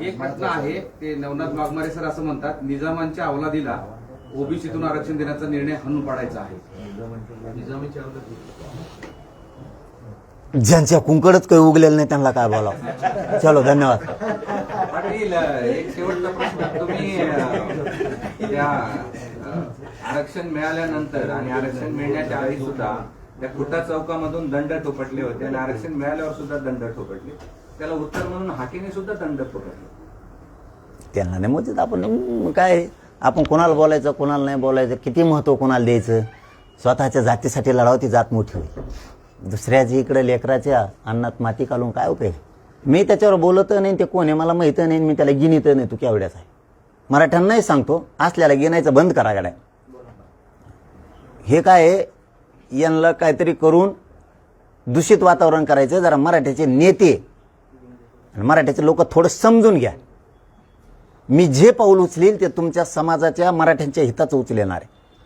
एक घटना आहे, ते नवनाथ वाघमारे सर असं म्हणतात, निजामांच्या अवलादीला ओबीसीतून आरक्षण देण्याचा निर्णय हाणून पाडायचा आहे. ज्यांच्या कुंकडच काही उगलेलं नाही त्यांना काय बोलावं. चलो, धन्यवाद. पाटील, एक शेवटचा प्रश्न. तुम्ही त्या आरक्षण मिळाल्यानंतर आणि आरक्षण मिळण्याच्या आधी सुद्धा त्या खुटा चौकामधून दंड ठोपटले होते आणि आरक्षण मिळाल्यावर सुद्धा दंड ठोपटले. त्याला उत्तर म्हणून हाकेने सुद्धा दंड ठोपटले. त्यांना नाही मोजत आपण काय, आपण कोणाला बोलायचं कोणाला नाही बोलायचं, किती महत्व कोणाला द्यायचं. स्वतःच्या जातीसाठी लढावं, ती जात मोठी होईल. दुसऱ्याची इकडे लेकराच्या अन्नात माती घालून काय उपयोग. मी त्याच्यावर बोलत नाही, ते कोण आहे मला माहित नाही, मी त्याला गिनीत नाही. तू केवढ्याच आहे. मराठ्यांनाही सांगतो, असल्याला गिनायचं बंद करा गाड्या. हे काय आहे, यांना काहीतरी करून दूषित वातावरण करायचं. जरा मराठ्याचे नेते आणि मराठ्याचे लोक थोडं समजून घ्या. मी जे पाऊल उचलील ते तुमच्या समाजाच्या मराठ्यांच्या हिताचं उचलणार आहे.